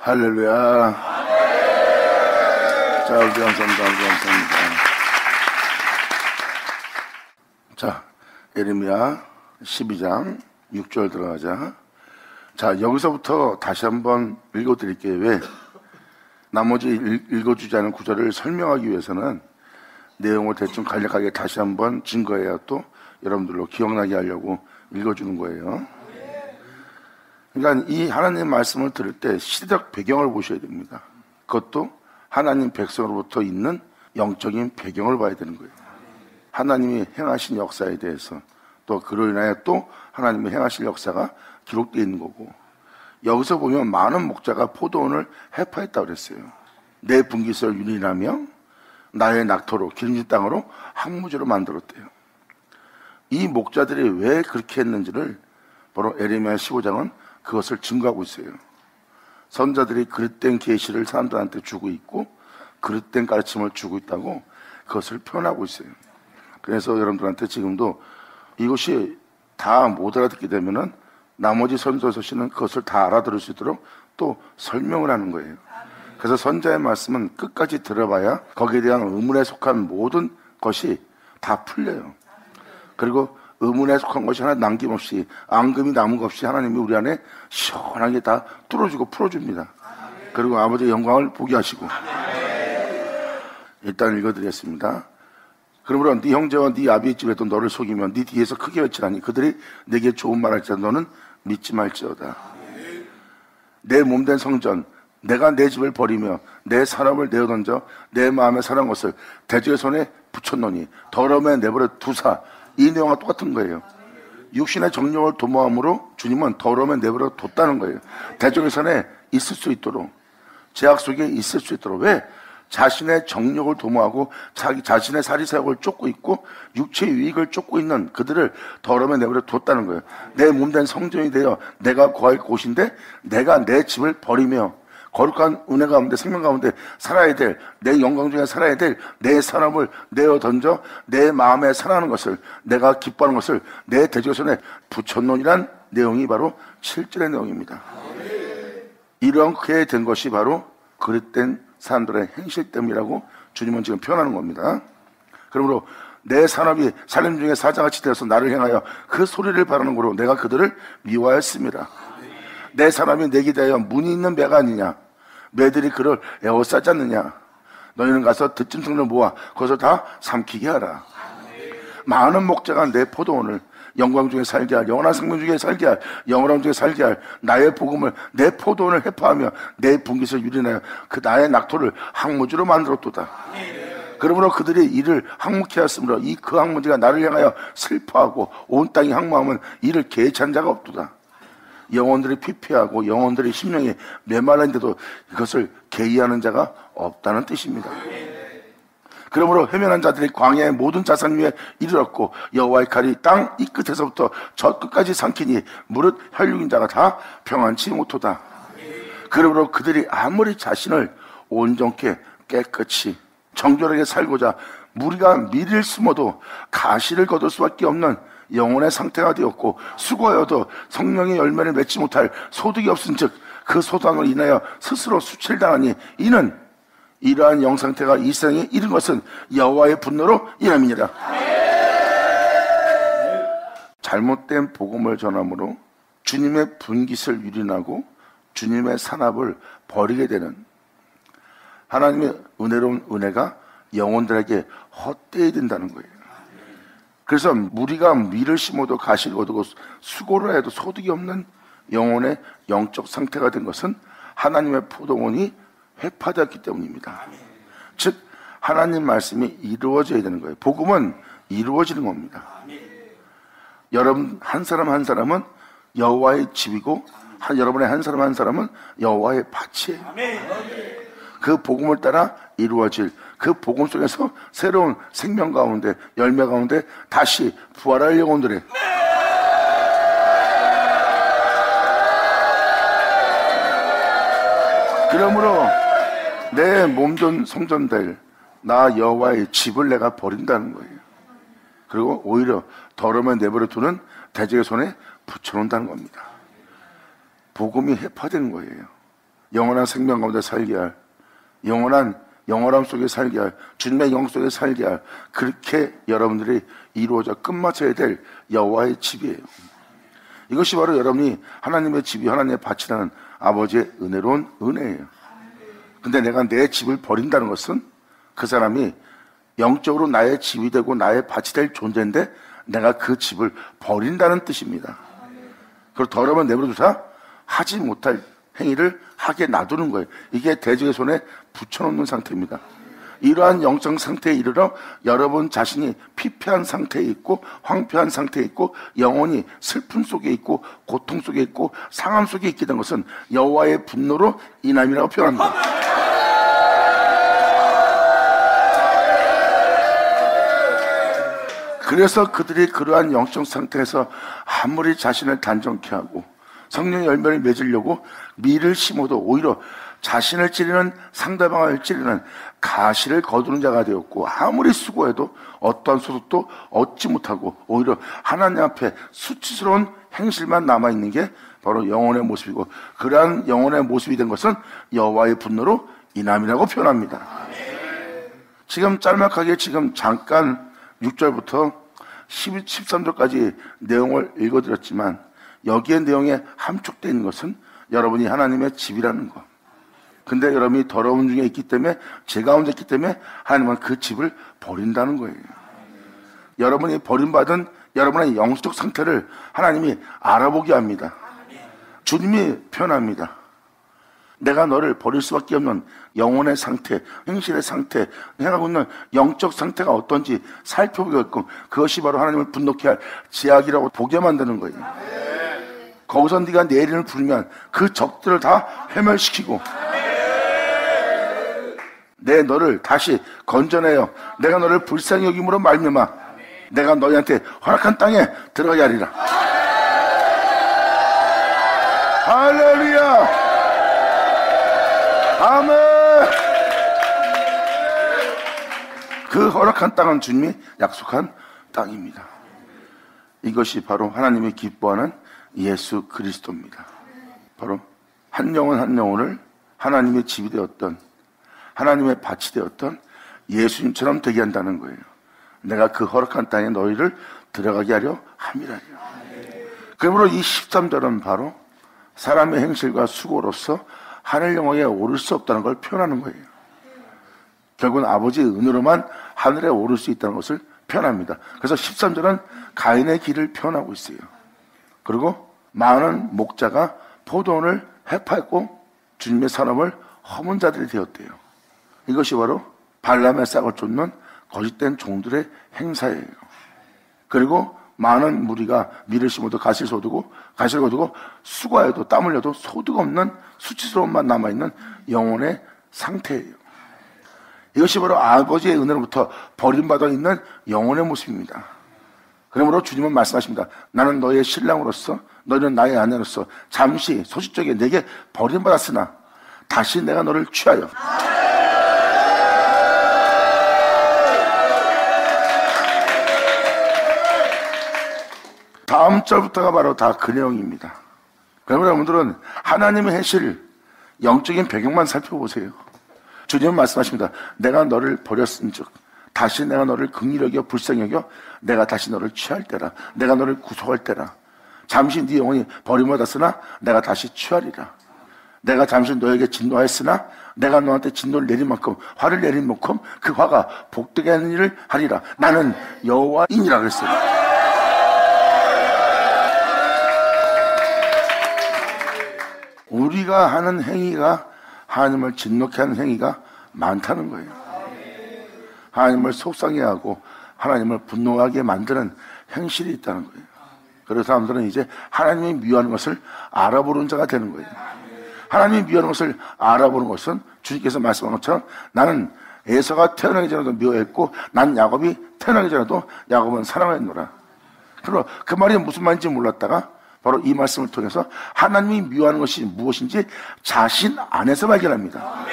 할렐루야. 자, 우리 감사합니다. 자, 예레미야 12장 6절 들어가자. 자, 여기서부터 다시 한번 읽어드릴게요. 왜? 나머지 읽어주지 않은 구절을 설명하기 위해서는 내용을 대충 간략하게 다시 한번 증거해야 또 여러분들로 기억나게 하려고 읽어주는 거예요. 그러니까 이 하나님의 말씀을 들을 때 시대적 배경을 보셔야 됩니다. 그것도 하나님 백성으로부터 있는 영적인 배경을 봐야 되는 거예요. 하나님이 행하신 역사에 대해서, 또 그로 인하여 또 하나님이 행하실 역사가 기록되어 있는 거고, 여기서 보면 많은 목자가 포도원을 해파했다고 그랬어요. 내 분깃을 유린하며 나의 낙토로 기름진 땅으로 항무지로 만들었대요. 이 목자들이 왜 그렇게 했는지를 바로 예레미야 15장은 그것을 증거하고 있어요. 선자들이 그릇된 계시를 사람들한테 주고 있고 그릇된 가르침을 주고 있다고 그것을 표현하고 있어요. 그래서 여러분들한테 지금도 이것이 다 못 알아듣게 되면은 나머지 선지서시는 그것을 다 알아들을 수 있도록 또 설명을 하는 거예요. 그래서 선자의 말씀은 끝까지 들어봐야 거기에 대한 의문에 속한 모든 것이 다 풀려요. 그리고 의문에 속한 것이 하나 남김없이, 앙금이 남은 것 없이 하나님이 우리 안에 시원하게 다 뚫어주고 풀어줍니다. 그리고 아버지의 영광을 보게 하시고. 일단 읽어드리겠습니다. 그러므로 네 형제와 네 아비의 집에도 너를 속이면 네 뒤에서 크게 외치라니 그들이 내게 좋은 말 할지라도 너는 믿지 말지어다. 내 몸된 성전, 내가 내 집을 버리며 내 사람을 내어던져 내 마음에 사는 것을 대적의 손에 붙였노니 더러움에 내버려 두사. 이 내용과 똑같은 거예요. 육신의 정욕을 도모함으로 주님은 더러움에 내버려 뒀다는 거예요. 대적의 손에 있을 수 있도록, 제약 속에 있을 수 있도록. 왜? 자신의 정욕을 도모하고 자신의 사리사욕을 쫓고 있고 육체의 유익을 쫓고 있는 그들을 더러움에 내버려 뒀다는 거예요. 내 몸된 성전이 되어 내가 거할 곳인데 내가 내 집을 버리며 거룩한 은혜 가운데 생명 가운데 살아야 될, 내 영광 중에 살아야 될 내 사람을 내어 던져 내 마음에 살아하는 것을, 내가 기뻐하는 것을 내 대적의 손에 붙였노니란 내용이 바로 7절의 내용입니다. 이렇게 된 것이 바로 그릇된 사람들의 행실 때문이라고 주님은 지금 표현하는 겁니다. 그러므로 내 산업이 살림 중에 사자같이 되어서 나를 향하여 그 소리를 바라는 거로 내가 그들을 미워하였습니다. 내 사람이 내게 대하여 문이 있는 배가 아니냐, 매들이 그를 에워싸지 않느냐. 너희는 가서 듣짐승을 모아 그것을 다 삼키게 하라. 많은 목자가 내 포도원을 영광 중에 살게 할, 영원한 생명 중에 살게 할, 영원함 중에 살게 할 나의 복음을, 내 포도원을 해파하며 내 분깃을 유린하여 그 나의 낙토를 항무지로 만들었도다. 그러므로 그들이 이를 항목케 하였으므로 이 그 항무지가 나를 향하여 슬퍼하고 온 땅이 항모하면 이를 개의치한 자가 없도다. 영혼들이 피폐하고 영혼들이 심령이 메말랐는데도 이것을 개의하는 자가 없다는 뜻입니다. 그러므로 회면한 자들이 광야의 모든 자산 위에 이르렀고 여호와의 칼이 땅 이 끝에서부터 저 끝까지 삼키니 무릇 혈육인 자가 다 평안치 못하다. 그러므로 그들이 아무리 자신을 온전케 깨끗이 정결하게 살고자 무리가 미리를 숨어도 가시를 거둘 수밖에 없는 영혼의 상태가 되었고 수고하여도 성령의 열매를 맺지 못할 소득이 없은즉 그 소득으로 인하여 스스로 수치당하니 이는 이러한 영상태가 이 세상에 이른 것은 여호와의 분노로 인함이니라. 잘못된 복음을 전함으로 주님의 분깃을 유린하고 주님의 산업을 버리게 되는 하나님의 은혜로운 은혜가 영혼들에게 헛되이 된다는 거예요. 그래서 무리가 밀을 심어도 가시를 거두고 수고를 해도 소득이 없는 영혼의 영적 상태가 된 것은 하나님의 포도원이 회파되었기 때문입니다. 즉 하나님 말씀이 이루어져야 되는 거예요. 복음은 이루어지는 겁니다. 여러분 한 사람 한 사람은 여호와의 집이고 여러분의 한 사람 한 사람은 여호와의 밭이에요. 그 복음을 따라 이루어질 그 복음 속에서 새로운 생명 가운데 열매 가운데 다시 부활할 영혼들의 그러므로 내 몸전 성전될 나 여호와의 집을 내가 버린다는 거예요. 그리고 오히려 더러움에 내버려 두는 대적의 손에 붙여놓는다는 겁니다. 복음이 해파되는 거예요. 영원한 생명 가운데 살게 할, 영원한 영원함 속에 살게 할, 주님의 영 속에 살게 할, 그렇게 여러분들이 이루어져 끝마쳐야 될 여호와의 집이에요. 이것이 바로 여러분이 하나님의 집이 하나님의 밭이라는 아버지의 은혜로운 은혜예요. 근데 내가 내 집을 버린다는 것은 그 사람이 영적으로 나의 집이 되고 나의 밭이 될 존재인데 내가 그 집을 버린다는 뜻입니다. 그걸 더러면 내버려두자 하지 못할 행위를 하게 놔두는 거예요. 이게 대적의 손에 붙여놓는 상태입니다. 이러한 영적 상태에 이르러 여러분 자신이 피폐한 상태에 있고 황폐한 상태에 있고 영원히 슬픔 속에 있고 고통 속에 있고 상함 속에 있게 된 것은 여호와의 분노로 인함이라고 표현합니다. 그래서 그들이 그러한 영적 상태에서 아무리 자신을 단정케 하고 성령의 열매를 맺으려고 밀을 심어도 오히려 자신을 찌르는 상대방을 찌르는 가시를 거두는 자가 되었고 아무리 수고해도 어떠한 소득도 얻지 못하고 오히려 하나님 앞에 수치스러운 행실만 남아있는 게 바로 영혼의 모습이고 그러한 영혼의 모습이 된 것은 여호와의 분노로 인함이라고 표현합니다. 지금 짤막하게 지금 잠깐 6절부터 13절까지 내용을 읽어드렸지만 여기에 내용에 함축되어 있는 것은 여러분이 하나님의 집이라는 것. 근데 여러분이 더러운 중에 있기 때문에 죄 가운데 있기 때문에 하나님은 그 집을 버린다는 거예요. 여러분이 버림받은 여러분의 영적 상태를 하나님이 알아보게 합니다. 주님이 표현합니다. 내가 너를 버릴 수밖에 없는 영혼의 상태, 행실의 상태, 행하고 있는 영적 상태가 어떤지 살펴보게끔 그것이 바로 하나님을 분노케 할 제약이라고 보게 만드는 거예요. 거기서 네가 내 이름을 부르면 그 적들을 다 회멸시키고 내 너를 다시 건져내어 내가 너를 불쌍히 여김으로 말미암아 내가 너희한테 허락한 땅에 들어가게 하리라. 할렐루야. 아멘. 그 허락한 땅은 주님이 약속한 땅입니다. 이것이 바로 하나님이 기뻐하는 예수 그리스도입니다. 바로 한 영혼 한 영혼을 하나님의 집이 되었던 하나님의 밭이 되었던 예수님처럼 되게 한다는 거예요. 내가 그 허락한 땅에 너희를 들어가게 하려 함이라니요. 그러므로 이 13절은 바로 사람의 행실과 수고로서 하늘 영광에 오를 수 없다는 걸 표현하는 거예요. 결국은 아버지의 은혜로만 하늘에 오를 수 있다는 것을 표현합니다. 그래서 13절은 가인의 길을 표현하고 있어요. 그리고 많은 목자가 포도원을 해파했고 주님의 산업을 허문 자들이 되었대요. 이것이 바로 발람의 싹을 쫓는 거짓된 종들의 행사예요. 그리고 많은 무리가 밀을 심어도 가시를 거두고 수고해도 땀 흘려도 소득 없는 수치스러움만 남아있는 영혼의 상태예요. 이것이 바로 아버지의 은혜로부터 버림받아 있는 영혼의 모습입니다. 그러므로 주님은 말씀하십니다. 나는 너의 신랑으로서 너는 나의 아내로서 잠시 소식적에 내게 버림받았으나 다시 내가 너를 취하여 다음 절부터가 바로 다 그 내용입니다. 그러면 여러분들은 하나님의 행실 영적인 배경만 살펴보세요. 주님은 말씀하십니다. 내가 너를 버렸은즉 다시 내가 너를 긍휼히 여겨 불쌍히 여겨 내가 다시 너를 취할 때라. 내가 너를 구속할 때라. 잠시 네 영혼이 버림받았으나 내가 다시 취하리라. 내가 잠시 너에게 진노하였으나 내가 너한테 진노를 내린 만큼 화를 내린 만큼 그 화가 복되게 하는 일을 하리라. 나는 여호와이니라 그랬어요. 우리가 하는 행위가 하나님을 진노케 하는 행위가 많다는 거예요. 하나님을 속상해하고 하나님을 분노하게 만드는 행실이 있다는 거예요. 그래서 사람들은 이제 하나님이 미워하는 것을 알아보는 자가 되는 거예요. 하나님이 미워하는 것을 알아보는 것은 주님께서 말씀한 것처럼 나는 에서가 태어나기 전에도 미워했고 난 야곱이 태어나기 전에도 야곱은 사랑했노라. 그리고 그 말이 무슨 말인지 몰랐다가 바로 이 말씀을 통해서 하나님이 미워하는 것이 무엇인지 자신 안에서 발견합니다.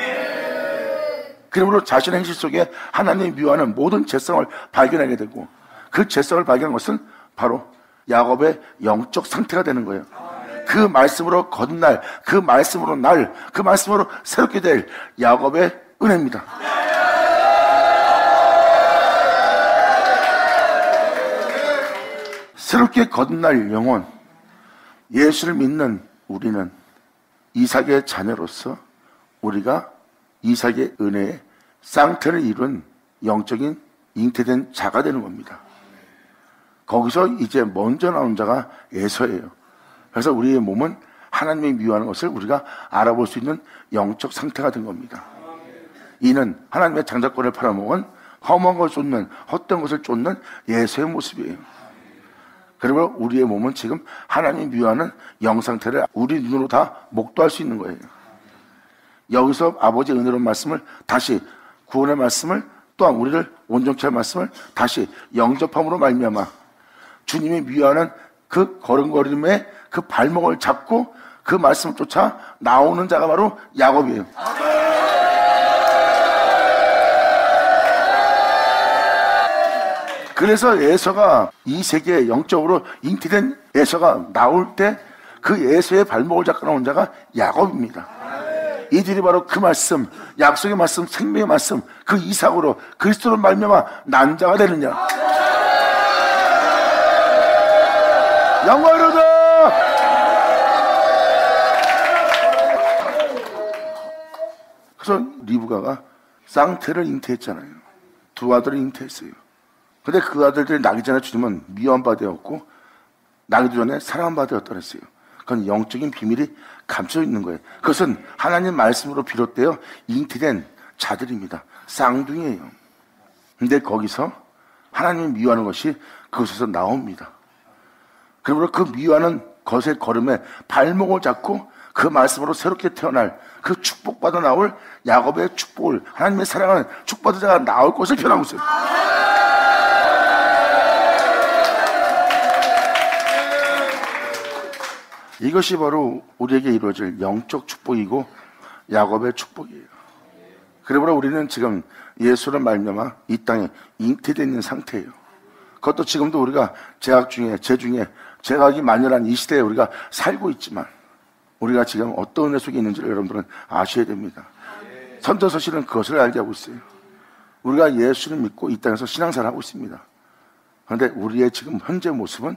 그러므로 자신의 행실 속에 하나님이 미워하는 모든 죄성을 발견하게 되고 그 죄성을 발견한 것은 바로 야곱의 영적 상태가 되는 거예요. 그 말씀으로 거듭날, 그 말씀으로 날, 그 말씀으로 새롭게 될 야곱의 은혜입니다. 새롭게 거듭날 영혼, 예수를 믿는 우리는 이삭의 자녀로서 우리가 이삭의 은혜에 쌍태를 이룬 영적인 잉태된 자가 되는 겁니다. 거기서 이제 먼저 나온 자가 에서예요. 그래서 우리의 몸은 하나님이 미워하는 것을 우리가 알아볼 수 있는 영적 상태가 된 겁니다. 이는 하나님의 장자권을 팔아먹은 험한 것을 쫓는, 헛된 것을 쫓는 에서의 모습이에요. 그리고 우리의 몸은 지금 하나님이 미워하는 영상태를 우리 눈으로 다 목도할 수 있는 거예요. 여기서 아버지의 은혜로운 말씀을 다시, 구원의 말씀을, 또한 우리를 온전케 할 말씀을 다시 영접함으로 말미암아 주님이 미워하는 그 걸음걸음의 그 발목을 잡고 그 말씀을 쫓아 나오는 자가 바로 야곱이에요. 그래서 에서가 이 세계에 영적으로 잉태된 에서가 나올 때 그 에서의 발목을 잡고 나온 자가 야곱입니다. 이들이 바로 그 말씀, 약속의 말씀, 생명의 말씀, 그 이삭으로 그리스도로 말미암아 난 자가 되느냐. 영광이로다. 그래서 리브가가 쌍태를 잉태했잖아요. 두 아들을 잉태했어요. 근데 그 아들들이 나기 전에 주님은 미워한 바 되었고 나기도 전에 사랑한 바 되었다 그랬어요. 그건 영적인 비밀이 감춰져 있는 거예요. 그것은 하나님 말씀으로 비롯되어 잉태된 자들입니다. 쌍둥이에요. 근데 거기서 하나님이 미워하는 것이 그것에서 나옵니다. 그러므로 그 미워하는 것의 걸음에 발목을 잡고 그 말씀으로 새롭게 태어날 그 축복받아 나올 야곱의 축복을, 하나님의 사랑하는 축복받은 자가 나올 것을 표현하고 있어요. 이것이 바로 우리에게 이루어질 영적 축복이고 야곱의 축복이에요. 그러므로 우리는 지금 예수를 말미암아 이 땅에 잉태되어 있는 상태예요. 그것도 지금도 우리가 죄악 중에, 죄 중에 죄악이 만연한 이 시대에 우리가 살고 있지만 우리가 지금 어떤 은혜 속에 있는지를 여러분들은 아셔야 됩니다. 선전서실은 그것을 알게 하고 있어요. 우리가 예수를 믿고 이 땅에서 신앙생활을 하고 있습니다. 그런데 우리의 지금 현재 모습은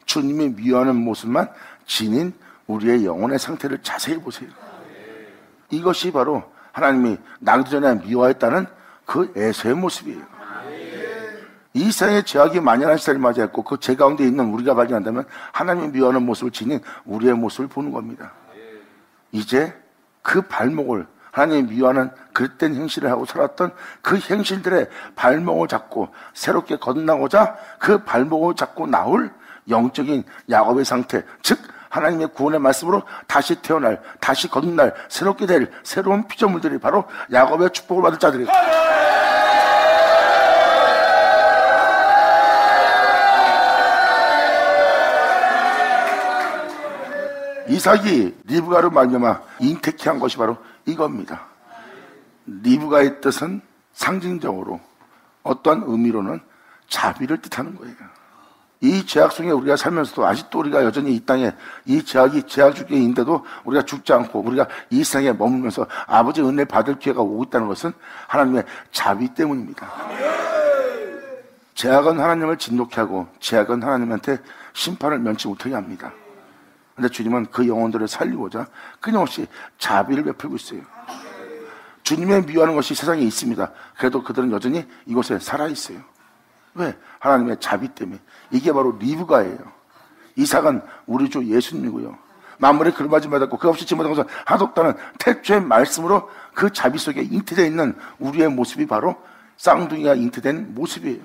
주님이 미워하는 모습만 지닌 우리의 영혼의 상태를 자세히 보세요. 이것이 바로 하나님이 나기도 전에 미워했다는 그 에서의 모습이에요. 이 세상에 죄악이 만연한 시대를 맞이했고 그 죄 가운데 있는 우리가 발견한다면 하나님이 미워하는 모습을 지닌 우리의 모습을 보는 겁니다. 이제 그 발목을, 하나님이 미워하는 그릇된 행실을 하고 살았던 그 행실들의 발목을 잡고 새롭게 거듭나고자 그 발목을 잡고 나올 영적인 야곱의 상태, 즉 하나님의 구원의 말씀으로 다시 태어날, 다시 거듭날, 새롭게 될 새로운 피조물들이 바로 야곱의 축복을 받을 자들이에요. 이삭이 리브가로 말미암아 잉태케 한 것이 바로 이겁니다. 리브가의 뜻은 상징적으로 어떠한 의미로는 자비를 뜻하는 거예요. 이 죄악 속에 우리가 살면서도 아직도 우리가 여전히 이 땅에 이 죄악이 죄악 중인데도 우리가 죽지 않고 우리가 이 세상에 머물면서 아버지의 은혜 받을 기회가 오고 있다는 것은 하나님의 자비 때문입니다. 죄악은 하나님을 진노케 하고 죄악은 하나님한테 심판을 면치 못하게 합니다. 그런데 주님은 그 영혼들을 살리고자 끊임없이 자비를 베풀고 있어요. 주님의 미워하는 것이 세상에 있습니다. 그래도 그들은 여전히 이곳에 살아있어요. 왜? 하나님의 자비 때문에. 이게 바로 리브가예요. 이삭은 우리 주 예수님이고요. 만물의 그름하지 말았고 그 없이 지못한 것은 하나도 없다는 태초의 말씀으로 그 자비 속에 잉태되어 있는 우리의 모습이 바로 쌍둥이가 잉태된 모습이에요.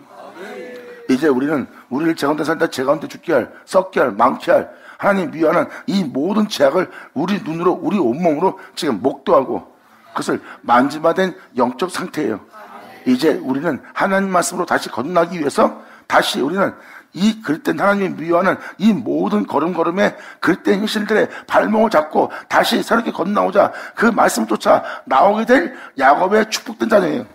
이제 우리는 우리를 제 가운데 산다, 제 가운데 죽게 할, 썩게 할, 망케 할 하나님 미워하는 이 모든 죄악을 우리 눈으로, 우리 온몸으로 지금 목도하고 그것을 만지마된 영적 상태예요. 이제 우리는 하나님 말씀으로 다시 거듭나기 위해서 다시 우리는 이 그릇된 하나님이 미워하는 이 모든 걸음걸음의 그릇된 행실들의 발목을 잡고 다시 새롭게 거듭나오자 그 말씀을 쫓아 나오게 될 야곱의 축복된 자녀예요.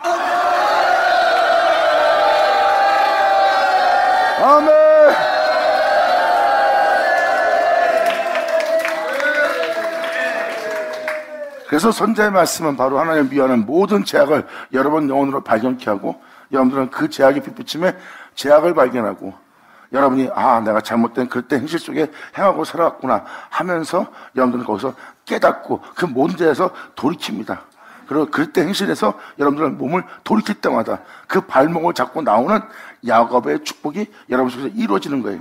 아멘. 그래서 선자의 말씀은 바로 하나님 미워하는 모든 죄악을 여러분 영혼으로 발견케 하고, 여러분들은 그 죄악의 빛비침에 죄악을 발견하고, 여러분이 내가 잘못된 그릇된 행실 속에 행하고 살아왔구나 하면서 여러분들은 거기서 깨닫고 그 모든 죄에서 돌이킵니다. 그리고 그릇된 행실에서 여러분들은 몸을 돌이킬 때마다 그 발목을 잡고 나오는 야곱의 축복이 여러분 속에서 이루어지는 거예요.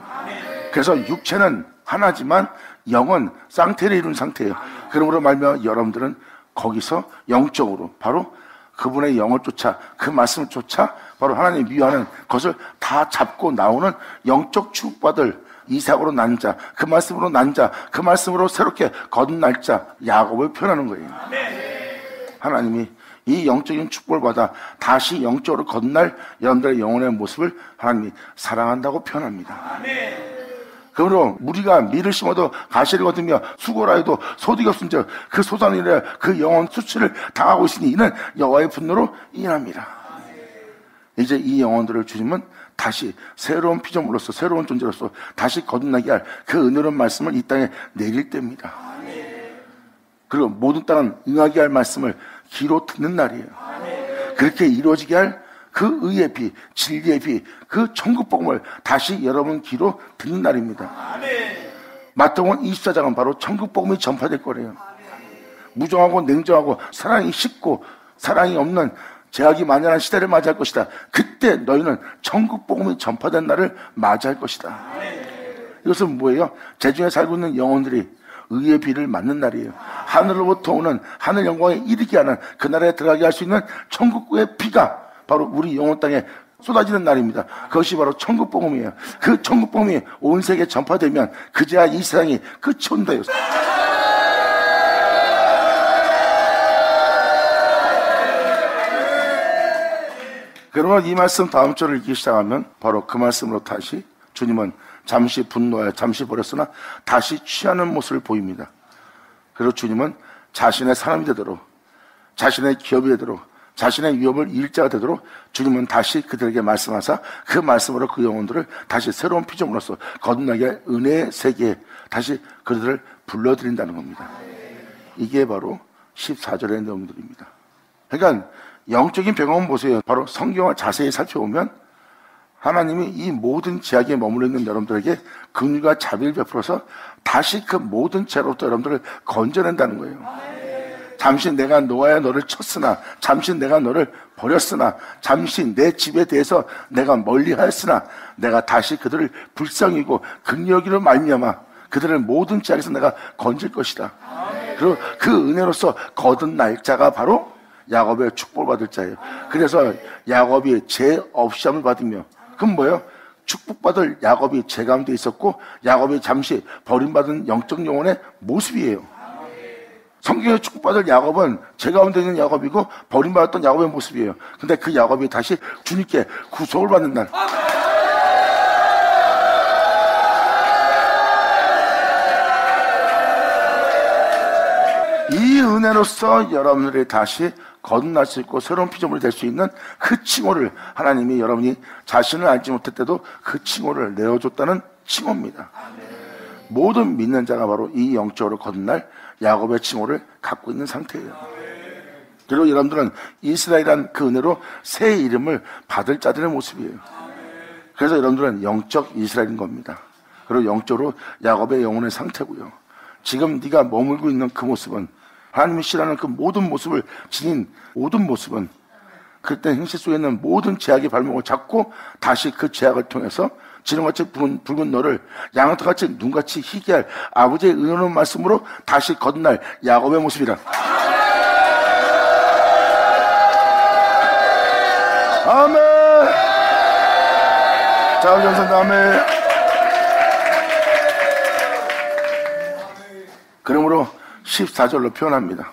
그래서 육체는 하나지만 영은 쌍태를 이룬 상태예요. 그러므로 말미암아 여러분들은 거기서 영적으로 바로 그분의 영을 쫓아, 그 말씀을 쫓아 바로 하나님 미워하는 것을 다 잡고 나오는 영적 축복받을 이삭으로 난 자, 그 말씀으로 난 자, 그 말씀으로 새롭게 거듭날 자 야곱을 표현하는 거예요. 하나님이 이 영적인 축복을 받아 다시 영적으로 거듭날 여러분들의 영혼의 모습을 하나님이 사랑한다고 표현합니다. 그러므로 우리가 밀을 심어도 가시를 거두며 수고라 해도 소득이 없은즉 그 소산이라 그 영혼 수치를 당하고 있으니 이는 여호와의 분노로 인합니다. 이제 이 영혼들을 주님은 다시 새로운 피조물로서 새로운 존재로서 다시 거듭나게 할 그 은혜로운 말씀을 이 땅에 내릴 때입니다. 그리고 모든 땅은 응하게 할 말씀을 귀로 듣는 날이에요. 그렇게 이루어지게 할 그 의의 비, 진리의 비, 그 천국 복음을 다시 여러분 귀로 듣는 날입니다. 마태복음 24장은 바로 천국 복음이 전파될 거래요. 무정하고 냉정하고 사랑이 식고 사랑이 없는 제약이 만연한 시대를 맞이할 것이다. 그때 너희는 천국 복음이 전파된 날을 맞이할 것이다. 이것은 뭐예요? 제중에 살고 있는 영혼들이 의의 비를 맞는 날이에요. 하늘로부터 오는 하늘 영광에 이르게 하는 그 나라에 들어가게 할 수 있는 천국의 비가 바로 우리 영혼 땅에 쏟아지는 날입니다. 그것이 바로 천국 복음이에요. 그 천국 복음이 온 세계에 전파되면 그제야 이 세상이 끝이 온다. 그러면 이 말씀 다음 절을 읽기 시작하면 바로 그 말씀으로 다시 주님은 잠시 분노하여 잠시 버렸으나 다시 취하는 모습을 보입니다. 그리고 주님은 자신의 사람이 되도록, 자신의 기업이 되도록, 자신의 위협을 일자가 되도록 주님은 다시 그들에게 말씀하사 그 말씀으로 그 영혼들을 다시 새로운 피조물로서 거듭나게 할 은혜의 세계에 다시 그들을 불러들인다는 겁니다. 이게 바로 14절의 내용들입니다. 그러니까 영적인 배경은 보세요. 바로 성경을 자세히 살펴보면 하나님이 이 모든 죄악에 머물러 있는 여러분들에게 긍휼과 자비를 베풀어서 다시 그 모든 죄로부터 여러분들을 건져낸다는 거예요. 잠시 내가 노아야 너를 쳤으나, 잠시 내가 너를 버렸으나, 잠시 내 집에 대해서 내가 멀리하였으나 내가 다시 그들을 불쌍히고 긍휼히로 말미암아 그들을 모든 죄악에서 내가 건질 것이다. 그리고 그 은혜로서 거듭 날짜가 바로 야곱의 축복을 받을 자예요. 그래서 야곱이 죄 없이 함을 받으며, 그럼 뭐예요? 축복받을 야곱이 죄 가운데 있었고 야곱이 잠시 버림받은 영적 영혼의 모습이에요. 성경에 축복받을 야곱은 죄 가운데 있는 야곱이고 버림받았던 야곱의 모습이에요. 근데 그 야곱이 다시 주님께 구속을 받는 날, 이 은혜로서 여러분들이 다시 거듭날 수 있고 새로운 피조물이 될 수 있는 그 칭호를 하나님이 여러분이 자신을 알지 못할 때도 그 칭호를 내어줬다는 칭호입니다. 모든 믿는 자가 바로 이 영적으로 거듭날 야곱의 칭호를 갖고 있는 상태예요. 그리고 여러분들은 이스라엘이란 그 은혜로 새 이름을 받을 자들의 모습이에요. 그래서 여러분들은 영적 이스라엘인 겁니다. 그리고 영적으로 야곱의 영혼의 상태고요. 지금 네가 머물고 있는 그 모습은, 하나님이 싫어하는 그 모든 모습을 지닌 모든 모습은, 그때 행실 속에 있는 모든 죄악의 발목을 잡고 다시 그 죄악을 통해서 지름같이 붉은 너를 양털같이 눈같이 희게 할 아버지의 은혜로운 말씀으로 다시 거듭날 야곱의 모습이라. 아멘. 자, 우리 영상 다음에. 그러므로 14절로 표현합니다.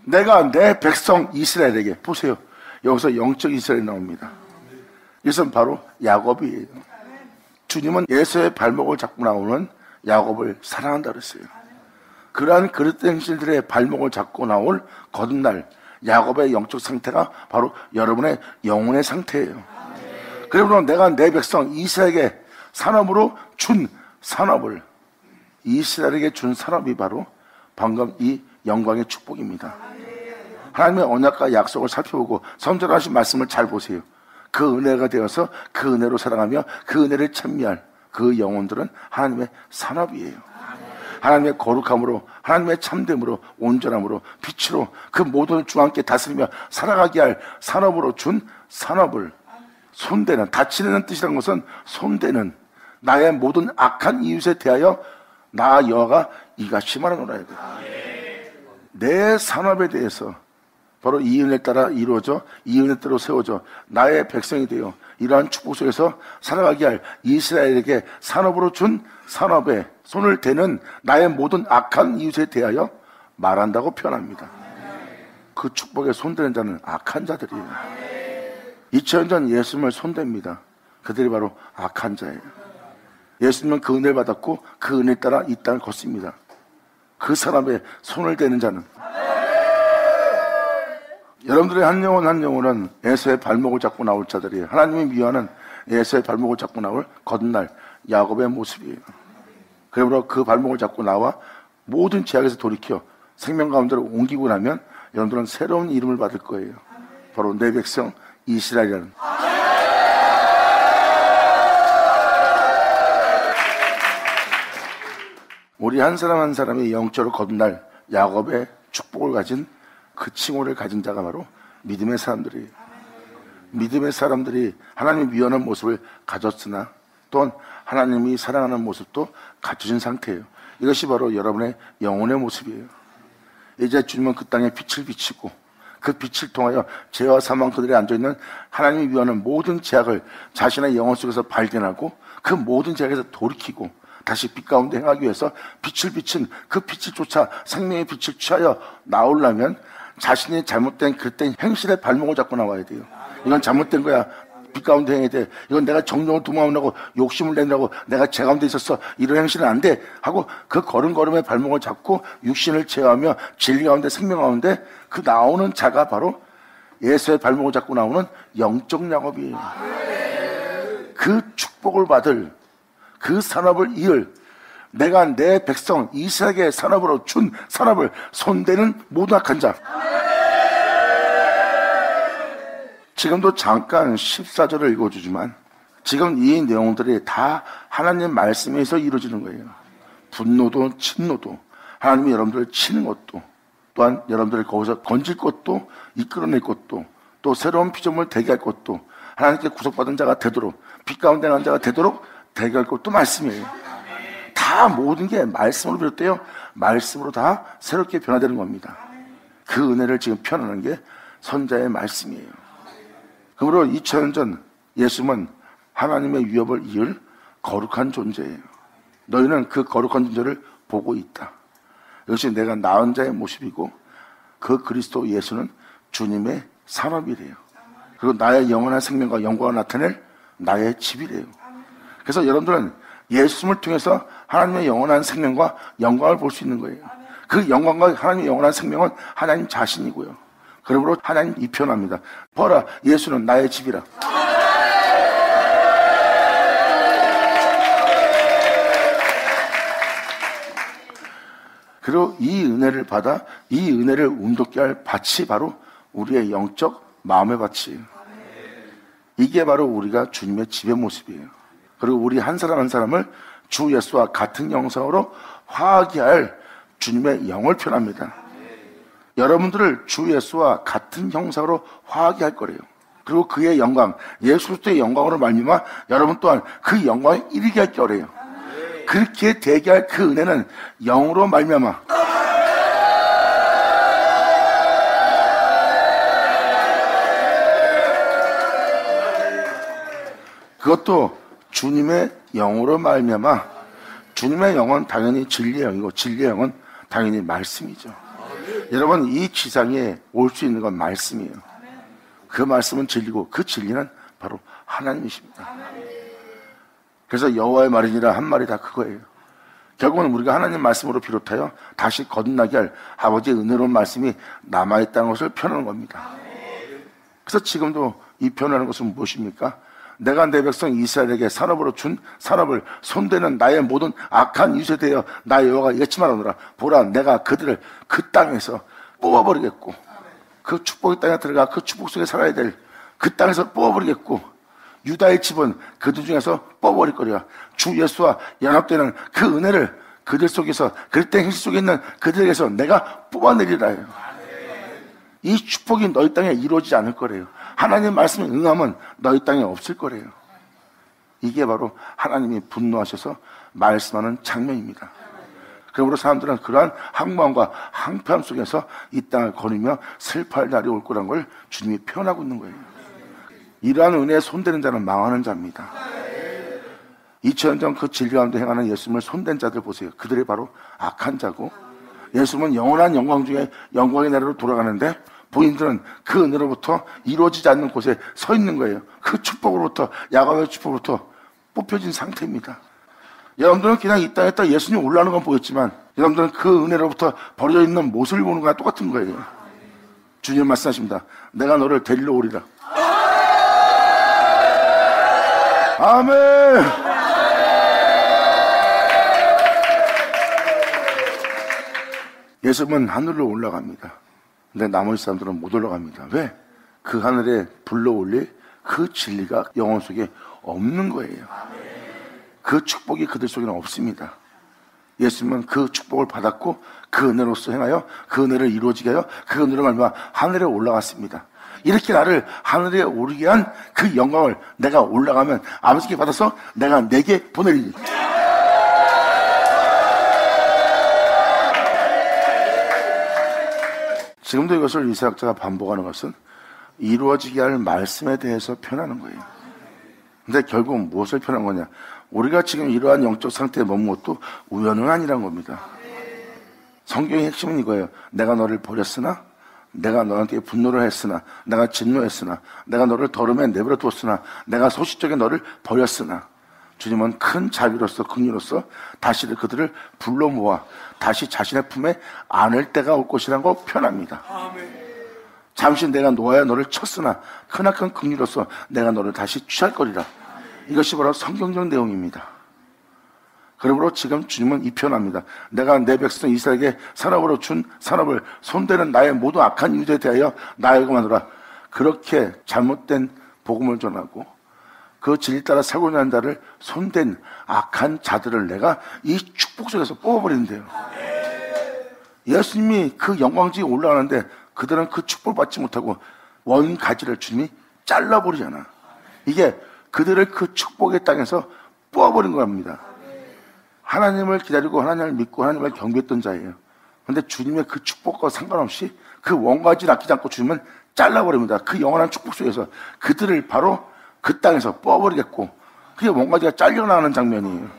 내가 내 백성 이스라엘에게, 보세요, 여기서 영적 이스라엘이 나옵니다. 이것은 바로 야곱이에요. 주님은 예수의 발목을 잡고 나오는 야곱을 사랑한다 그랬어요. 그러한 그릇된 행실들의 발목을 잡고 나올 거듭날 야곱의 영적 상태가 바로 여러분의 영혼의 상태예요. 그러므로 내가 내 백성 이스라엘에게 산업으로 준 산업을, 이스라엘에게 준 산업이 바로 방금 이 영광의 축복입니다. 하나님의 언약과 약속을 살펴보고 선전하신 말씀을 잘 보세요. 그 은혜가 되어서 그 은혜로 살아가며 그 은혜를 찬미할 그 영혼들은 하나님의 산업이에요. 하나님의 거룩함으로, 하나님의 참됨으로, 온전함으로, 빛으로 그 모든 주와 함께 다스리며 살아가게 할 산업으로 준 산업을 손대는, 다치는 뜻이란 것은 손대는, 나의 모든 악한 이웃에 대하여 나 여호와가 이가 심하노라. 내 산업에 대해서 바로 이 은혜 따라 이루어져, 이 은혜 따라 세워져 나의 백성이 되어 이러한 축복 속에서 살아가게 할 이스라엘에게 산업으로 준 산업에 손을 대는 나의 모든 악한 이웃에 대하여 말한다고 표현합니다. 그 축복에 손대는 자는 악한 자들이에요. 2000년 전 예수님을 손댑니다. 그들이 바로 악한 자예요. 예수님은 그 은혜를 받았고 그 은혜 따라 이 땅을 걷습니다. 그 사람의 손을 대는 자는, 여러분들의 한 영혼 한 영혼은 에서의 발목을 잡고 나올 자들이에요. 하나님이 미워하는 에서의 발목을 잡고 나올 거듭날 야곱의 모습이에요. 그러므로 그 발목을 잡고 나와 모든 죄악에서 돌이켜 생명 가운데로 옮기고 나면 여러분들은 새로운 이름을 받을 거예요. 바로 내 백성 이스라엘이라는. 우리 한 사람 한 사람이 영적으로 거듭날 야곱의 축복을 가진 그 칭호를 가진 자가 바로 믿음의 사람들이에요. 믿음의 사람들이 하나님이 미워하는 모습을 가졌으나 또한 하나님이 사랑하는 모습도 갖춰진 상태예요. 이것이 바로 여러분의 영혼의 모습이에요. 이제 주님은 그 땅에 빛을 비치고 그 빛을 통하여 죄와 사망 그들이 앉아있는 하나님이 미워하는 모든 죄악을 자신의 영혼 속에서 발견하고 그 모든 죄악에서 돌이키고 다시 빛 가운데 행하기 위해서 빛을 비친 그 빛을 쫓아 생명의 빛을 취하여 나오려면 자신이 잘못된 그때 행실의 발목을 잡고 나와야 돼요. 이건 잘못된 거야. 빛 가운데 행해야 돼. 이건 내가 정욕을 도모하려고 욕심을 내려고 내가 죄 가운데 있었어. 이런 행실은 안 돼. 하고 그 걸음걸음의 발목을 잡고 육신을 제어하며 진리 가운데 생명 가운데 그 나오는 자가 바로 예수의 발목을 잡고 나오는 영적 야곱이에요. 그 축복을 받을 그 산업을 이을 내가 내 백성 이스라엘의 산업으로 준 산업을 손대는 모든 악한 자. 지금도 잠깐 14절을 읽어주지만 지금 이 내용들이 다 하나님 말씀에서 이루어지는 거예요. 분노도 진노도 하나님이 여러분들을 치는 것도 또한 여러분들을 거기서 건질 것도 이끌어낼 것도 또 새로운 피조물 되게 할 것도 하나님께 구속받은 자가 되도록 빛 가운데 간 자가 되도록 되게 할 것도 말씀이에요. 다 모든 게 말씀으로 비롯되어 말씀으로 다 새롭게 변화되는 겁니다. 그 은혜를 지금 표현하는 게 선자의 말씀이에요. 그러므로 2000년 전 예수님은 하나님의 위협을 이을 거룩한 존재예요. 너희는 그 거룩한 존재를 보고 있다. 이것이 내가 낳은 자의 모습이고 그 그리스도 예수는 주님의 산업이래요. 그리고 나의 영원한 생명과 영광을 나타낼 나의 집이래요. 그래서 여러분들은 예수님을 통해서 하나님의 영원한 생명과 영광을 볼 수 있는 거예요. 그 영광과 하나님의 영원한 생명은 하나님 자신이고요. 그러므로 하나님 이 표현합니다. 보라, 예수는 나의 집이라. 그리고 이 은혜를 받아 이 은혜를 운동케 할 밭이 바로 우리의 영적 마음의 밭이에요. 이게 바로 우리가 주님의 집의 모습이에요. 그리고 우리 한 사람 한 사람을 주 예수와 같은 형상으로 화하게 할 주님의 영을 표현합니다. 여러분들을 주 예수와 같은 형상으로 화하게 할 거래요. 그리고 그의 영광, 예수 그리스도의 영광으로 말미암아 여러분 또한 그 영광에 이르게 할 거래요. 그렇게 되게 할 그 은혜는 영으로 말미암아 그것도 주님의 영으로 말미암아. 주님의 영은 당연히 진리의 영이고 진리의 영은 당연히 말씀이죠. 여러분, 이 지상에 올 수 있는 건 말씀이에요. 그 말씀은 진리고 그 진리는 바로 하나님이십니다. 그래서 여호와의 말이니라 한 말이 다 그거예요. 결국은 우리가 하나님 말씀으로 비롯하여 다시 거듭나게 할 아버지의 은혜로운 말씀이 남아있다는 것을 표현하는 겁니다. 그래서 지금도 이 표현하는 것은 무엇입니까? 내가 내 백성 이스라엘에게 산업으로 준 산업을 손대는 나의 모든 악한 유세 되어 나의 여호와가 이같이 말하노라. 보라, 내가 그들을 그 땅에서 뽑아버리겠고, 그 축복의 땅에 들어가 그 축복 속에 살아야 될 그 땅에서 뽑아버리겠고, 유다의 집은 그들 중에서 뽑아버릴 거리라. 주 예수와 연합되는 그 은혜를 그들 속에서, 그릇된 행실 속에 있는 그들에게서 내가 뽑아내리라 해요. 이 축복이 너희 땅에 이루어지지 않을 거래요. 하나님 말씀에 응함은 너희 땅에 없을 거래요. 이게 바로 하나님이 분노하셔서 말씀하는 장면입니다. 그러므로 사람들은 그러한 항모함과 항폐함 속에서 이 땅을 거니며 슬퍼할 날이 올 거란 걸 주님이 표현하고 있는 거예요. 이러한 은혜에 손대는 자는 망하는 자입니다. 2000년 전 그 진리 가운데 행하는 예수님을 손댄 자들 보세요. 그들이 바로 악한 자고, 예수님은 영원한 영광 중에 영광의 나라로 돌아가는데 본인들은 그 은혜로부터 이루어지지 않는 곳에 서 있는 거예요. 그 축복으로부터, 야곱의 축복으로부터 뽑혀진 상태입니다. 여러분들은 그냥 이 땅에 딱 예수님 올라오는 건 보였지만, 여러분들은 그 은혜로부터 버려져 있는 모습을 보는 거랑 똑같은 거예요. 주님 말씀하십니다. 내가 너를 데리러 오리라. 아멘. 예수님은 하늘로 올라갑니다. 근데 나머지 사람들은 못 올라갑니다. 왜? 그 하늘에 불러올릴 그 진리가 영혼 속에 없는 거예요. 그 축복이 그들 속에는 없습니다. 예수님은 그 축복을 받았고 그 은혜로서 행하여 그 은혜를 이루어지게 하여 그 은혜로 말미암아 하늘에 올라갔습니다. 이렇게 나를 하늘에 오르게 한 그 영광을 내가 올라가면 아버지께 받아서 내가 내게 보내리니, 지금도 이것을 이사학자가 반복하는 것은 이루어지게 할 말씀에 대해서 표현하는 거예요. 근데 결국 무엇을 표현한 거냐? 우리가 지금 이러한 영적 상태에 머문 것도 우연은 아니란 겁니다. 성경의 핵심은 이거예요. 내가 너를 버렸으나, 내가 너한테 분노를 했으나, 내가 진노했으나, 내가 너를 더러움에 내버려 두었으나, 내가 소시적에 너를 버렸으나, 주님은 큰 자비로서 긍휼로서 다시 그들을 불러 모아 다시 자신의 품에 안을 때가 올 것이라는 걸 표현합니다. 잠시 내가 놓아야 너를 쳤으나 크나큰 긍휼로서 내가 너를 다시 취할 거리라. 이것이 바로 성경적 내용입니다. 그러므로 지금 주님은 이 표현합니다. 내가 내 백성 이스라엘에게 산업으로 준 산업을 손대는 나의 모든 악한 유대에 대하여 나에게 하노라. 그렇게 잘못된 복음을 전하고 그 진리 따라 살고자 하는 자를 손댄 악한 자들을 내가 이 축복 속에서 뽑아버리는데요. 예수님이 그 영광지에 올라가는데 그들은 그 축복을 받지 못하고 원가지를 주님이 잘라버리잖아. 이게 그들을 그 축복의 땅에서 뽑아버린 겁니다. 하나님을 기다리고 하나님을 믿고 하나님을 경배했던 자예요. 그런데 주님의 그 축복과 상관없이 그 원가지를 아끼지 않고 주님은 잘라버립니다. 그 영원한 축복 속에서 그들을 바로 그 땅에서 뽑아버리겠고, 그게 원가지가 잘려나가는 장면이에요.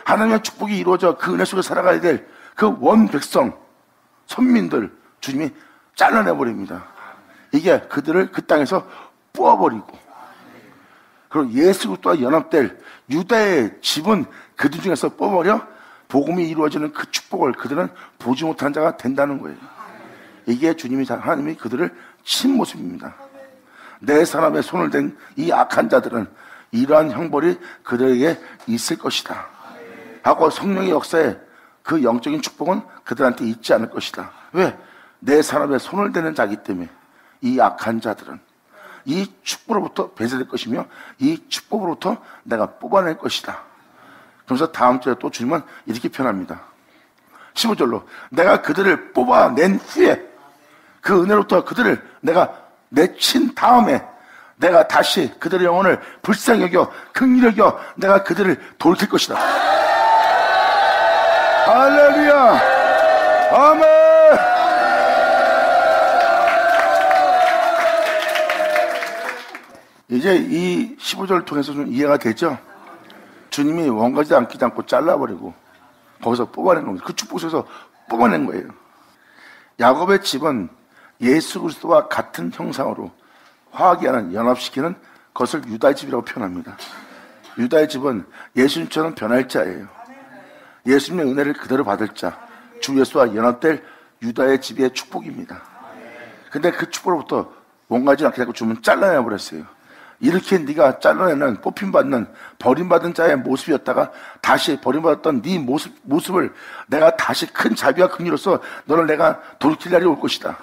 하나님의 축복이 이루어져 그 은혜 속에 살아가야 될 그 원 백성, 선민들 주님이 잘라내버립니다. 이게 그들을 그 땅에서 뽑아버리고, 그리고 예수 그리스도와 연합될 유다의 집은 그들 중에서 뽑아버려 복음이 이루어지는 그 축복을 그들은 보지 못한 자가 된다는 거예요. 이게 주님이, 하나님이 그들을 친 모습입니다. 내 사람의 손을 댄 이 악한 자들은 이러한 형벌이 그들에게 있을 것이다 하고, 성령의 역사에 그 영적인 축복은 그들한테 있지 않을 것이다. 왜? 내 사람의 손을 대는 자이기 때문에 이 악한 자들은 이 축복으로부터 배제될 것이며 이 축복으로부터 내가 뽑아낼 것이다. 그러면서 다음 주에 또 주님은 이렇게 표현합니다. 15절로 내가 그들을 뽑아낸 후에 그 은혜로부터 그들을 내가 내친 다음에 내가 다시 그들의 영혼을 불쌍히 여겨 긍휼히 여겨 내가 그들을 돌릴 것이다. 할렐루야. 아멘. 이제 이 15절을 통해서 좀 이해가 되죠? 주님이 원가지 않기지 않고 잘라버리고 거기서 뽑아낸 겁니다. 그 축복 속에서 뽑아낸 거예요. 야곱의 집은 예수 그리스도와 같은 형상으로 화하게 연합시키는 것을 유다의 집이라고 표현합니다. 유다의 집은 예수님처럼 변할 자예요. 예수님의 은혜를 그대로 받을 자, 주 예수와 연합될 유다의 집의 축복입니다. 근데 그 축복으로부터 원가지 않게 자꾸 주면 잘라내버렸어요. 이렇게 네가 잘라내는 뽑힘받는 버림받은 자의 모습이었다가 다시 버림받았던 네 모습을 내가 다시 큰 자비와 긍휼로서 너를 내가 돌이킬 날이 올 것이다.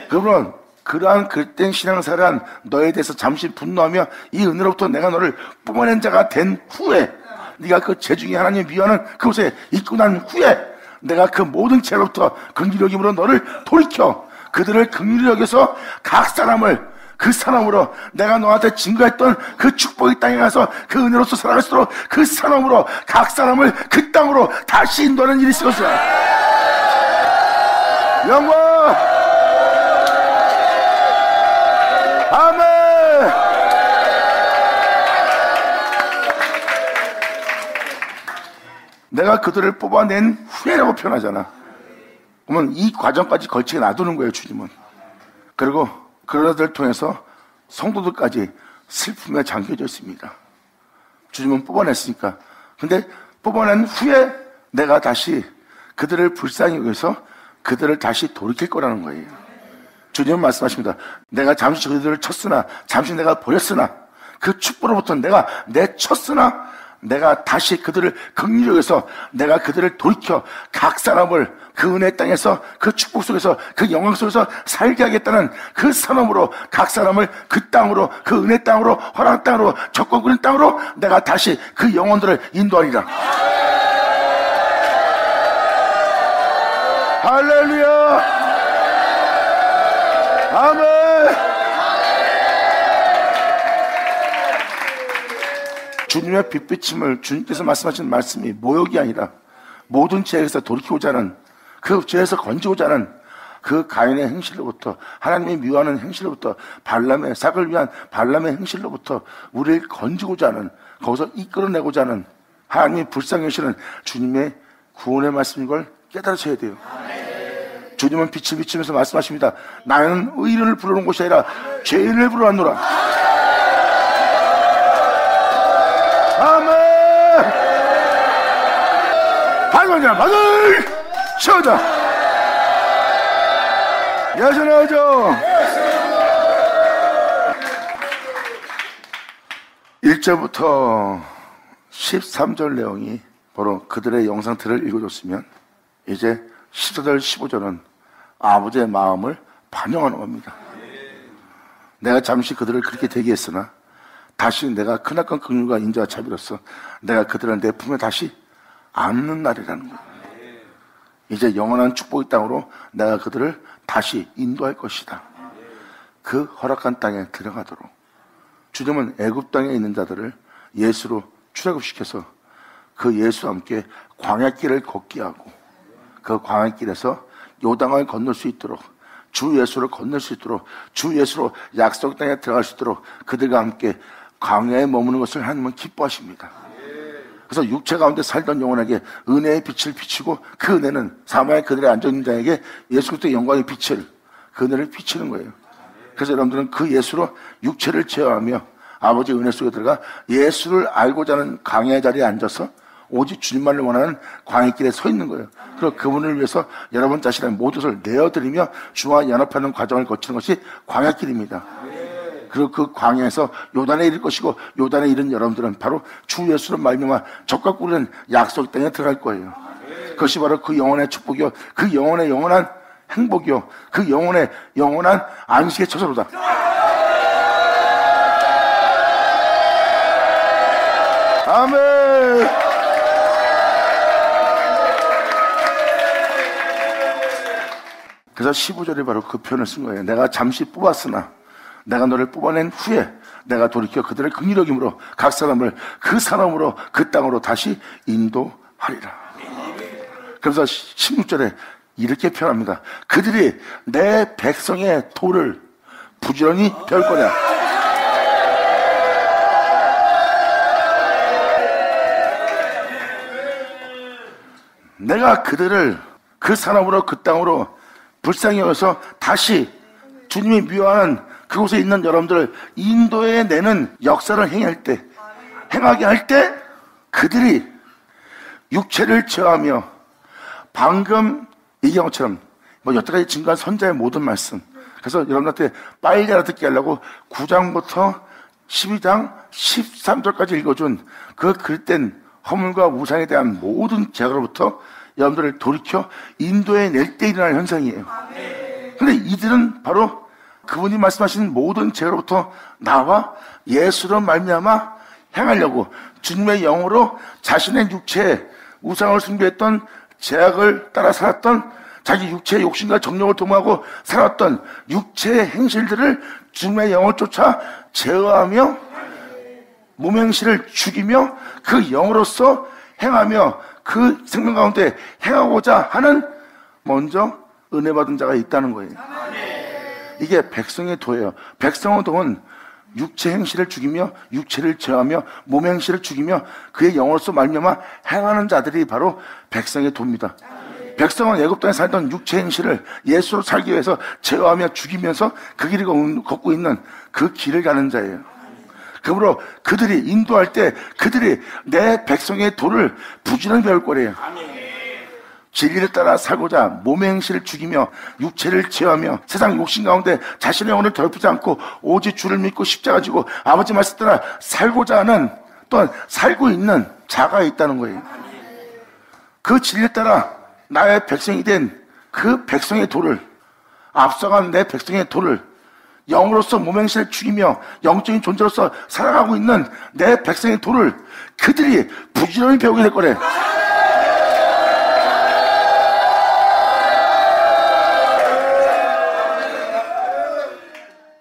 그러면 그러한 그릇된 신앙생활한 너에 대해서 잠시 분노하며 이 은혜로부터 내가 너를 뽑아낸 자가 된 후에 네가 그 죄 중에 하나님 미워하는 그곳에 있고 난 후에 내가 그 모든 죄로부터 긍휼히 여김으로 너를 돌이켜 그들을 긍휼히 여겨서 각 사람을 그 사람으로 내가 너한테 증거했던 그 축복의 땅에 가서 그 은혜로서 살아갈 수 있도록 그 사람으로 각 사람을 그 땅으로 다시 인도하는 일이 있을 것이다. 영광! 아멘! 내가 그들을 뽑아낸 후에라고 표현하잖아. 그러면 이 과정까지 걸치게 놔두는 거예요, 주님은. 그리고 그런 자들을 통해서 성도들까지 슬픔에 잠겨져 있습니다. 주님은 뽑아냈으니까. 근데 뽑아낸 후에 내가 다시 그들을 불쌍히 여겨서 그들을 다시 돌이킬 거라는 거예요. 주님은 말씀하십니다. 내가 잠시 그들을 쳤으나 잠시 내가 버렸으나 그 축복으로부터 내가 내쳤으나 내가 다시 그들을 긍휼히 여겨서 내가 그들을 돌이켜 각 사람을 그 은혜 땅에서 그 축복 속에서 그 영광 속에서 살게 하겠다는 그 사람으로 각 사람을 그 땅으로 그 은혜 땅으로 허락 땅으로 적과 땅으로 내가 다시 그 영혼들을 인도하리라. 할렐루야. 아멘. 주님의 빛비침을 주님께서 말씀하신 말씀이 모욕이 아니라 모든 죄에서 돌이키고자 하는 그 죄에서 건지고자 하는 그 가인의 행실로부터 하나님이 미워하는 행실로부터 발람의 삭을 위한 발람의 행실로부터 우리를 건지고자 하는 거기서 이끌어내고자 하는 하나님이 불쌍히 여시는 주님의 구원의 말씀인 걸 깨달으셔야 돼요. 주님은 빛을 비추면서 말씀하십니다. 나는 의인을 부르는 곳이 아니라 죄인을 부르노라. 아멘. 발광이나 받을 쳐다. 여전하죠. 1절부터 13절 내용이 바로 그들의 영상틀을 읽어줬으면 이제 14절 15절은 아버지의 마음을 반영하는 겁니다. 내가 잠시 그들을 그렇게 대기했으나 다시 내가 크나큰 긍휼과 인자와 자비로서 내가 그들을 내 품에 다시 안는 날이라는 거예요. 이제 영원한 축복의 땅으로 내가 그들을 다시 인도할 것이다. 그 허락한 땅에 들어가도록 주님은 애굽 땅에 있는 자들을 예수로 출애굽시켜서 그 예수와 함께 광야길을 걷게 하고 그 광야길에서 요단강을 건널 수 있도록 주 예수를 건널 수 있도록 주 예수로 약속 땅에 들어갈 수 있도록 그들과 함께 광야에 머무는 것을 하나님은 기뻐하십니다. 그래서 육체 가운데 살던 영혼에게 은혜의 빛을 비추고 그 은혜는 사마에 그들의 앉아있는 자에게 예수 그리스도의 영광의 빛을 그 은혜를 비추는 거예요. 그래서 여러분들은 그 예수로 육체를 제어하며 아버지의 은혜 속에 들어가 예수를 알고자 하는 광야의 자리에 앉아서 오직 주님만을 원하는 광야길에 서 있는 거예요. 그리고 그분을 위해서 여러분 자신의 모든 것을 내어드리며 주와 연합하는 과정을 거치는 것이 광야길입니다. 그리고 그 광야에서 요단에 이를 것이고 요단에 이른 여러분들은 바로 주 예수로 말미암아 적과 꿀은 약속 땅에 들어갈 거예요. 그것이 바로 그 영혼의 축복이요, 그 영혼의 영원한 행복이요, 그 영혼의 영원한 안식의 처소로다. 아멘. 그래서 15절이 바로 그 표현을 쓴 거예요. 내가 잠시 뽑았으나 내가 너를 뽑아낸 후에 내가 돌이켜 그들을 긍휼히 여김으로 각 사람을 그 사람으로 그 땅으로 다시 인도하리라. 그래서 16절에 이렇게 표현합니다. 그들이 내 백성의 돌을 부지런히 펼 거냐. 내가 그들을 그 사람으로 그 땅으로 불쌍히 여겨서 다시 주님이 미워하는 그곳에 있는 여러분들을 인도해내는 역사를 행하게 할 때 그들이 육체를 제어하며 방금 얘기한 것처럼 여태까지 증거한 선자의 모든 말씀, 그래서 여러분한테 빨리 알아듣게 하려고 9장부터 12장 13절까지 읽어준 그 그릇된 허물과 우상에 대한 모든 죄악으로부터 여러분들을 돌이켜 인도해 낼 때 일어날 현상이에요. 근데 이들은 바로 그분이 말씀하신 모든 죄로부터 나와 예수로 말미암아 행하려고 주님의 영으로 자신의 육체에 우상을 숭배했던 죄악을 따라 살았던 자기 육체의 욕심과 정욕을 도모하고 살았던 육체의 행실들을 주님의 영을 쫓아 제어하며 몸행실을 죽이며 그 영으로서 행하며 그 생명 가운데 행하고자 하는 먼저 은혜 받은 자가 있다는 거예요. 이게 백성의 도예요. 백성의 도는 육체 행실을 죽이며 육체를 제어하며 몸 행실을 죽이며 그의 영으로서 말미암아 행하는 자들이 바로 백성의 도입니다. 백성은 애굽 땅에 살던 육체 행실을 예수로 살기 위해서 제어하며 죽이면서 그 길을 걷고 있는 그 길을 가는 자예요. 그러므로 그들이 인도할 때 그들이 내 백성의 도를 부지런히 배울 거래요. 진리를 따라 살고자 몸의 행실을 죽이며 육체를 제어하며 세상 욕심 가운데 자신의 영혼을 더럽히지 않고 오직 주를 믿고 십자가 지고 아버지 말씀 따라 살고자 하는 또한 살고 있는 자가 있다는 거예요. 그 진리를 따라 나의 백성이 된 그 백성의 도를, 앞서간 내 백성의 도를 영으로서 몸행실을 죽이며 영적인 존재로서 살아가고 있는 내 백성의 도를 그들이 부지런히 배우게 될 거래.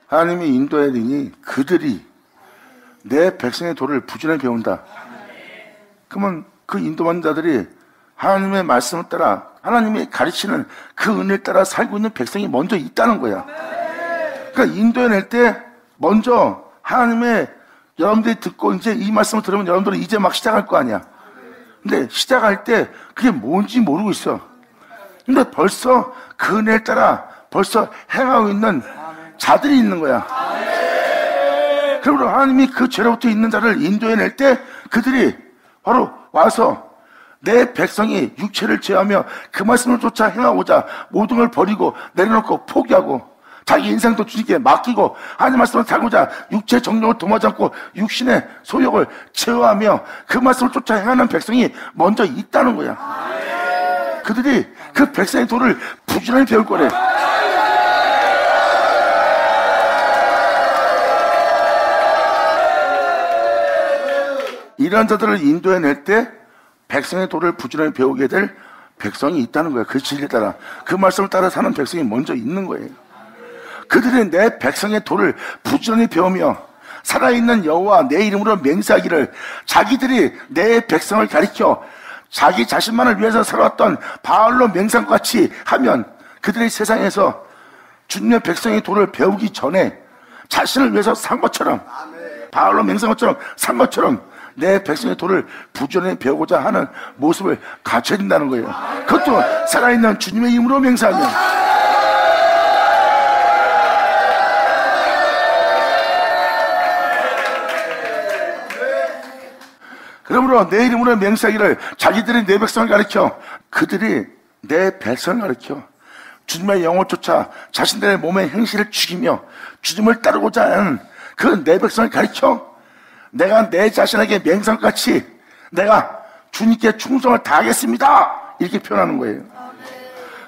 하나님이 인도해야 되니 그들이 내 백성의 도를 부지런히 배운다. 그러면 그 인도받는 자들이 하나님의 말씀을 따라 하나님이 가르치는 그 은혜를 따라 살고 있는 백성이 먼저 있다는 거야. 그러니까 인도해낼 때 먼저 하나님의 여러분들이 듣고 이제 이 말씀을 들으면 여러분들은 이제 막 시작할 거 아니야. 근데 시작할 때 그게 뭔지 모르고 있어. 근데 벌써 그 은혜를 따라 벌써 행하고 있는 자들이 있는 거야. 그러므로 하나님이 그 죄로부터 있는 자를 인도해낼 때 그들이 바로 와서 내 백성이 육체를 제어하며 그 말씀을 쫓아 행하고자 모든 걸 버리고 내려놓고 포기하고 자기 인생도 주님께 맡기고 하나님 말씀을 살고자 육체의 정욕을 도모하지 않고 육신의 소욕을 제어하며 그 말씀을 쫓아 행하는 백성이 먼저 있다는 거야. 그들이 그 백성의 도를 부지런히 배울 거래. 이러한 자들을 인도해낼 때 백성의 도를 부지런히 배우게 될 백성이 있다는 거예요. 그 진리에 따라 그 말씀을 따라 사는 백성이 먼저 있는 거예요. 그들이 내 백성의 도를 부지런히 배우며 살아있는 여호와 내 이름으로 맹세하기를 자기들이 내 백성을 가리켜 자기 자신만을 위해서 살아왔던 바알로 맹세한 것 같이 하면 그들이 세상에서 주님의 백성의 도를 배우기 전에 자신을 위해서 산 것처럼 바알로 맹세한 것처럼 산 것처럼 내 백성의 도를 부지런히 배우고자 하는 모습을 갖춰야 된다는 거예요. 그것도 살아있는 주님의 이름으로 맹세하면. 그러므로 내 이름으로 맹세하기를 자기들이 내 백성을 가르쳐 그들이 내 백성을 가르쳐 주님의 영을 쫓아 자신들의 몸의 행실을 죽이며 주님을 따르고자 하는 그 내 백성을 가르쳐 내가 내 자신에게 맹세같이 내가 주님께 충성을 다하겠습니다 이렇게 표현하는 거예요.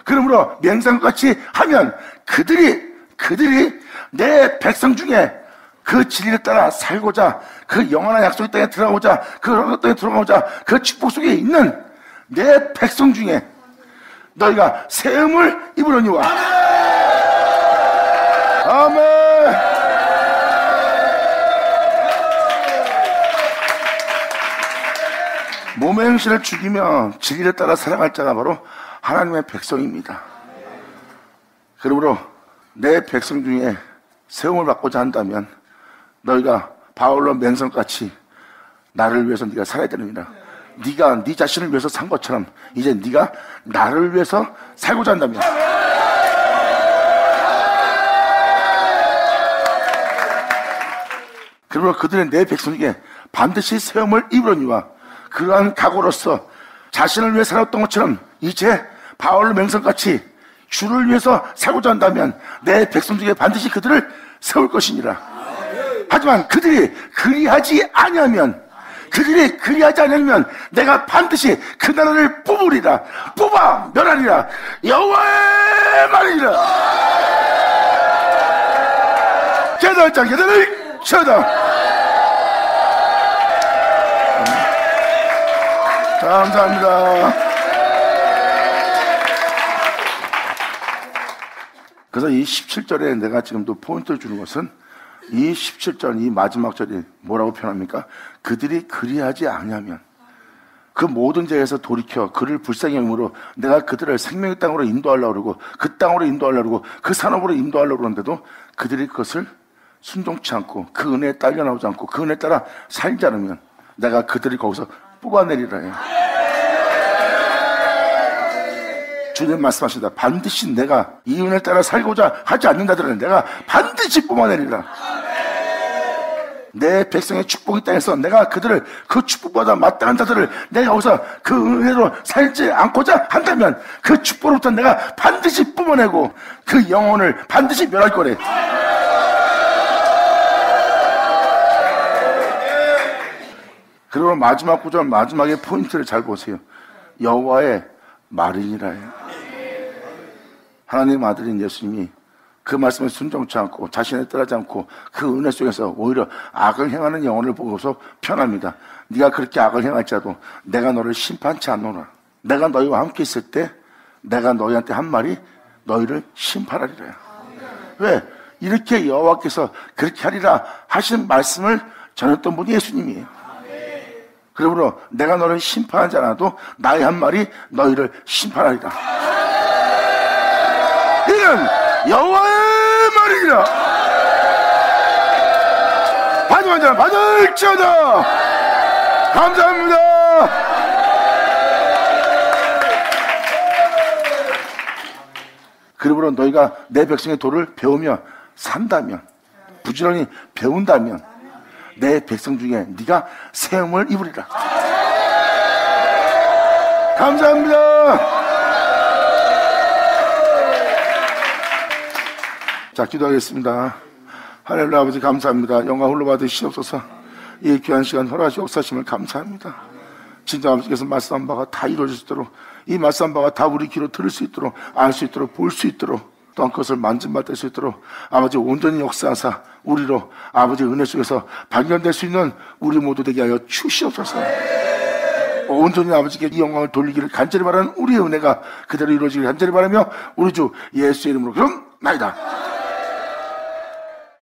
그러므로 맹세같이 하면 그들이 내 백성 중에 그 진리를 따라 살고자 그 영원한 약속의 땅에 들어가고자 그 땅에 들어가고자 그 축복 속에 있는 내 백성 중에 너희가 세움을 입으려니와. 아멘. 몸의 행실을 죽이며 진리를 따라 살아갈 자가 바로 하나님의 백성입니다. 그러므로 내 백성 중에 세움을 받고자 한다면 너희가 바울로 맹성같이 나를 위해서 네가 살아야 되느니라. 네가 네 자신을 위해서 산 것처럼 이제 네가 나를 위해서 살고자 한다면 그러므로 그들은 내 백성에게 반드시 세움을 입으려니와 그러한 각오로서 자신을 위해 살았던 것처럼 이제 바울로 맹성같이 주를 위해서 살고자 한다면 내 백성 중에 반드시 그들을 세울 것이니라. 하지만 그들이 그리하지 아니하면 내가 반드시 그 나라를 뽑으리라. 뽑아 멸하리라. 여호와의 말이니라. 깨달자 깨달을 쳐다. 감사합니다. 그래서 이 17절에 내가 지금도 포인트를 주는 것은 이 17절, 이 마지막 절이 뭐라고 표현합니까? 그들이 그리하지 아니하면, 그 모든 죄에서 돌이켜 그를 불쌍히 여김으로 내가 그들을 생명의 땅으로 인도하려고 그러고 그 땅으로 인도하려고 그러고 그 산업으로 인도하려고 그러는데도 그들이 그것을 순종치 않고 그 은혜에 딸려 나오지 않고 그 은혜에 따라 살지 않으면 내가 그들을 거기서 뽑아내리라 해요. 주님 말씀하신다. 반드시 내가 이 은혜에 따라 살고자 하지 않는 자들은 내가 반드시 뽑아내리라. 내 백성의 축복이 땅에서 내가 그들을 그 축복보다 마땅한 자들을 내가 거기서 그 은혜로 살지 않고자 한다면 그 축복으로부터 내가 반드시 뽑아내고 그 영혼을 반드시 멸할 거래. 그리고 마지막 구절 마지막에 포인트를 잘 보세요. 여호와의 말이니라 해요. 하나님 아들인 예수님이 그 말씀에 순종치 않고 자신을 따르지 않고 그 은혜 속에서 오히려 악을 행하는 영혼을 보고서 편합니다. 네가 그렇게 악을 행할지라도 내가 너를 심판치 않노라. 내가 너희와 함께 있을 때 내가 너희한테 한 말이 너희를 심판하리라. 왜? 이렇게 여호와께서 그렇게 하리라 하신 말씀을 전했던 분이 예수님이에요. 그러므로 내가 너를 심판하지 않아도 나의 한 말이 너희를 심판하리라. 이는 여호와의 말이니라. 받으면 자는 받을지어다. 감사합니다. 그러므로 너희가 내 백성의 도를 배우며 산다면, 부지런히 배운다면 내 백성 중에 네가 세움을 입으리라. 감사합니다. 자, 기도하겠습니다. 하나님 아버지 감사합니다. 영광 홀로 받으시옵소서. 이 귀한 시간 허락하시 역사심을 감사합니다. 진짜 아버지께서 말씀한 바가 다 이루어질 수 있도록, 이 말씀한 바가 다 우리 귀로 들을 수 있도록, 알 수 있도록, 볼 수 있도록, 또한 그것을 만진받을 수 있도록 아버지 온전히 역사하사 우리로 아버지 은혜 속에서 발견될 수 있는 우리 모두 되게 하여 주시옵소서. 온전히 아버지께 이 영광을 돌리기를 간절히 바라는 우리의 은혜가 그대로 이루어지기를 간절히 바라며 우리 주 예수의 이름으로 그럼 나이다.